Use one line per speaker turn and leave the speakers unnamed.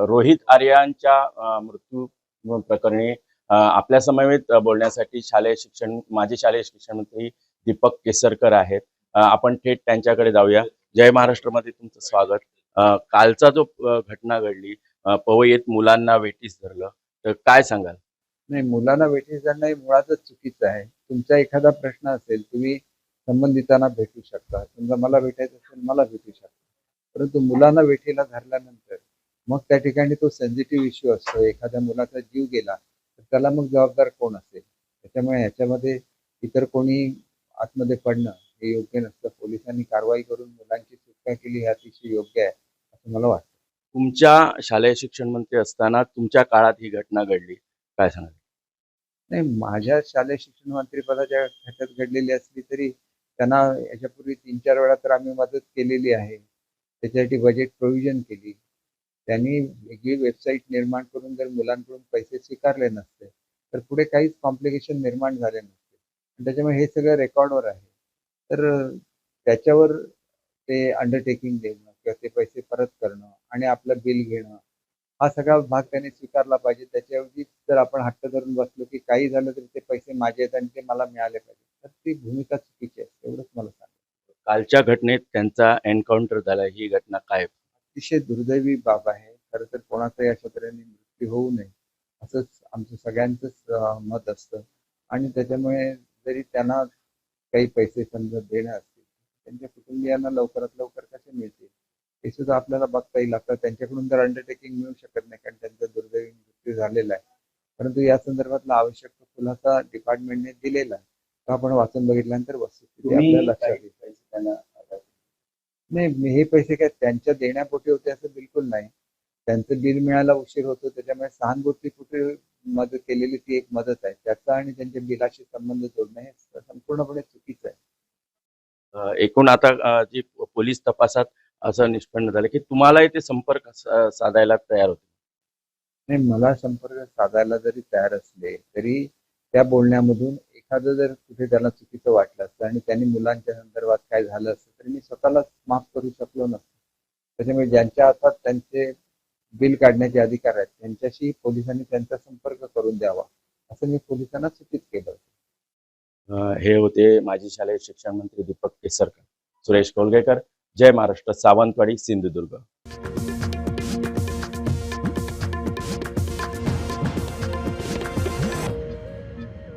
रोहित आर्यांच्या मृत्यू प्रकरणी आपल्या समवेत बोलण्यासाठी माजी शालेय शिक्षण मंत्री दीपक केसरकर आहेत। आपण थेट त्यांच्याकडे जाऊया। जय महाराष्ट्रमध्ये तुमचं स्वागत। कालचा जो घटना घडली, पवईत मुलांना वेठीस धरलं, तर काय सांगाल?
नाही, मुलांना वेठीस धरणं हे मुळातच चुकीचं आहे। तुमचा एखादा प्रश्न असेल, तुम्ही संबंधितांना भेटू शकता, समजा मला भेटायचं असेल मला भेटू शकता, परंतु मुलांना वेठीला धरल्यानंतर मग त्या ठिकाणी तो सेन्सिटिव्ह इश्यू असतो। एखाद्या मुलाचा जीव गेला तर त्याला मग जबाबदार कोण असेल? त्याच्यामुळे ह्याच्यामध्ये इतर कोणी आतमध्ये पडणं हे योग्य नसतं। पोलिसांनी कारवाई करून मुलांची सुटका केली हे अतिशय योग्य आहे असं मला वाटतं।
तुमच्या शालेय शिक्षण मंत्री असताना तुमच्या काळात ही घटना घडली, काय सांगाल?
नाही, माझ्या शालेय शिक्षण मंत्रिपदाच्या खात्यात घडलेली असली तरी त्यांना याच्यापूर्वी 3-4 वेळा तर आम्ही मदत केलेली आहे। त्याच्यासाठी बजेट प्रोव्हिजन केली। त्यांनी वेगळी वेबसाईट निर्माण करून जर मुलांकडून पैसे स्वीकारले नसते तर पुढे काहीच कॉम्प्लिकेशन निर्माण झाले नसते। त्याच्यामुळे हे सगळं रेकॉर्डवर आहे। तर त्याच्यावर ते अंडरटेकिंग देणं किंवा ते पैसे परत करणं आणि आपलं बिल घेणं हा सगळा भाग त्याने स्वीकारला पाहिजे। त्याच्याऐवजी जर आपण हट्ट धरून बसलो की काही झालं तरी ते पैसे माझे आहेत आणि ते मला मिळाले पाहिजे, तर ती भूमिका चुकीची आहे, एवढंच मला सांगायचं।
कालच्या घटनेत त्यांचा एन्काउंटर झाला, ही घटना काय?
अतिशय दुर्दैवी बाब आहे। खरं तर कोणाचाही अशा तऱ्हेने मृत्यू होऊ नये असंच आमचं सगळ्यांचंच मत असतं। आणि त्याच्यामुळे जरी त्यांना काही पैसे समजा देणे असतील, त्यांच्या कुटुंबियांना लवकरात लवकर कसे मिळतील हे सुद्धा आपल्याला बघता येईल। आपल्याला त्यांच्याकडून तर अंडरटेकिंग मिळू शकत नाही कारण त्यांचा दुर्दैवी मृत्यू झालेला आहे, परंतु या संदर्भातला आवश्यक खुलासा डिपार्टमेंटने दिलेला आहे। तो आपण वाचून बघितल्यानंतर वस्तुस्थिती आपल्या लक्षात येईल। नाही, हे पैसे काय त्यांच्या देण्यापोटी होते असं बिलकुल नाही। त्यांचं बिल मिळायला उशीर होतो, त्याच्यामुळे सहानुभूतीपोटी मदत केलेली ती एक मदत आहे। त्याचा आणि त्यांच्या बिलाशी संबंध जोडणं हे संपूर्णपणे चुकीचं आहे।
एकूण आता जी पोलीस तपासात असं निष्पन्न झालं की तुम्हालाही ते संपर्क साधायला तयार होते?
नाही, मला संपर्क साधायला जरी तयार असले तरी त्या बोलण्यामधून एखादं जर कुठे त्याला चुकीचं वाटलं असतं आणि त्यांनी मुलांच्या संदर्भात काय झालं असतं तरी मी स्वतःला माफ करू शकलो नसतो। त्याच्यामुळे ज्यांच्या हातात त्यांचे बिल काढण्याचे अधिकार आहेत त्यांच्याशी पोलिसांनी त्यांचा संपर्क करून द्यावा असं मी पोलिसांना सूचित केलं होतं।
हे होते माजी शालेय शिक्षण मंत्री दीपक केसरकर। सुरेश कोलगेकर, जय महाराष्ट्र, सावंतवाडी, सिंधुदुर्ग।